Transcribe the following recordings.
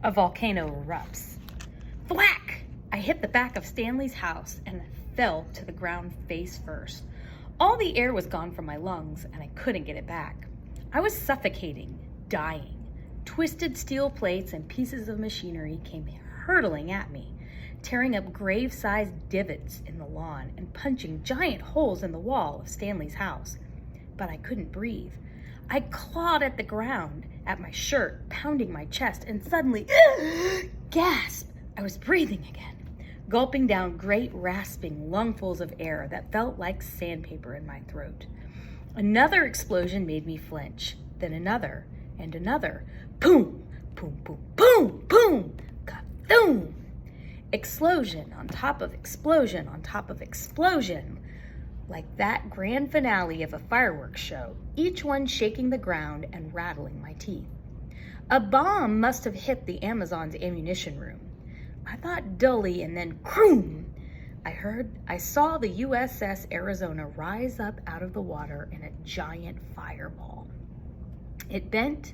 A volcano erupts. Thwack! I hit the back of Stanley's house and fell to the ground face first. All the air was gone from my lungs and I couldn't get it back. I was suffocating, dying. Twisted steel plates and pieces of machinery came hurtling at me, tearing up grave-sized divots in the lawn and punching giant holes in the wall of Stanley's house. But I couldn't breathe. I clawed at the ground, at my shirt, pounding my chest, and suddenly, gasp! I was breathing again, gulping down great rasping lungfuls of air that felt like sandpaper in my throat. Another explosion made me flinch, then another, and another. Boom, boom, boom, boom, boom, ka-boom! Explosion on top of explosion on top of explosion, like that grand finale of a fireworks show, each one shaking the ground and rattling my teeth. A bomb must have hit the Amazon's ammunition room. I thought dully, and then croom! I saw the USS Arizona rise up out of the water in a giant fireball. It bent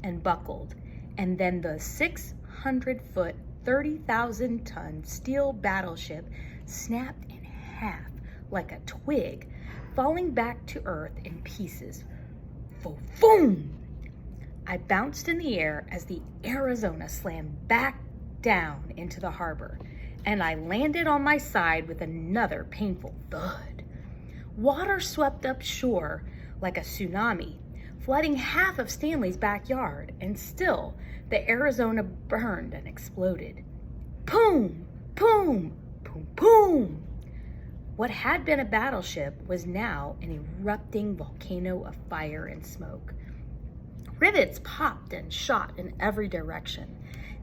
and buckled, and then the 600-foot, 30,000-ton steel battleship snapped in half like a twig, falling back to earth in pieces. Boom! I bounced in the air as the Arizona slammed back down into the harbor, and I landed on my side with another painful thud. Water swept up shore like a tsunami, flooding half of Stanley's backyard, and still the Arizona burned and exploded. Boom! Boom! Boom! Boom! What had been a battleship was now an erupting volcano of fire and smoke. Rivets popped and shot in every direction,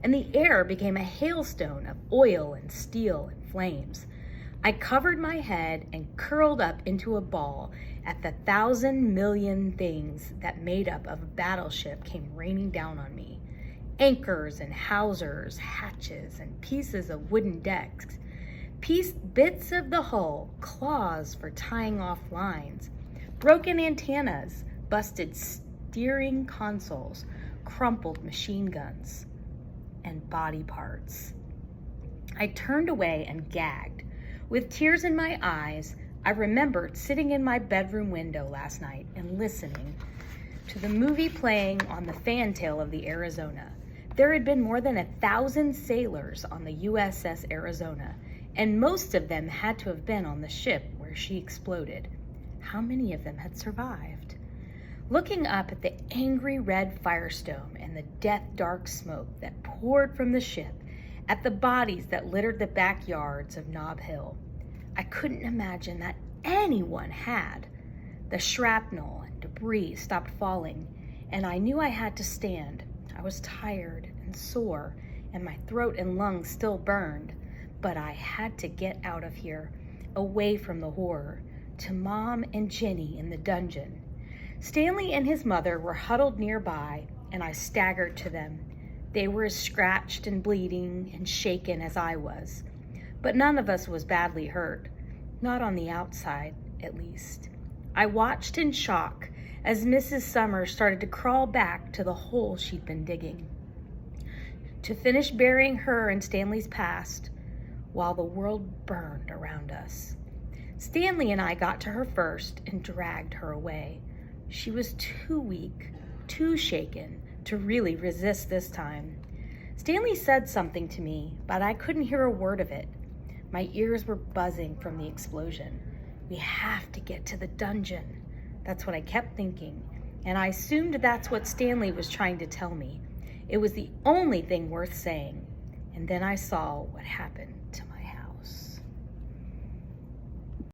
and the air became a hailstone of oil and steel and flames. I covered my head and curled up into a ball as the 1,000 million things that made up of a battleship came raining down on me. Anchors and hawsers, hatches, and pieces of wooden decks. Bits of the hull, claws for tying off lines, broken antennas, busted steering consoles, crumpled machine guns, and body parts. I turned away and gagged. With tears in my eyes, I remembered sitting in my bedroom window last night and listening to the movie playing on the fantail of the Arizona. There had been more than 1,000 sailors on the USS Arizona, and most of them had to have been on the ship where she exploded. How many of them had survived? Looking up at the angry red firestone and the death-dark smoke that poured from the ship, at the bodies that littered the backyards of Nob Hill, I couldn't imagine that anyone had. The shrapnel and debris stopped falling, and I knew I had to stand. I was tired and sore, and my throat and lungs still burned, but I had to get out of here, away from the horror, to Mom and Jenny in the dungeon. Stanley and his mother were huddled nearby, and I staggered to them. They were as scratched and bleeding and shaken as I was, but none of us was badly hurt, not on the outside, at least. I watched in shock as Mrs. Summers started to crawl back to the hole she'd been digging, to finish burying her and Stanley's past, while the world burned around us. Stanley and I got to her first and dragged her away. She was too weak, too shaken to really resist this time. Stanley said something to me, but I couldn't hear a word of it. My ears were buzzing from the explosion. We have to get to the dungeon. That's what I kept thinking, and I assumed that's what Stanley was trying to tell me. It was the only thing worth saying. And then I saw what happened to my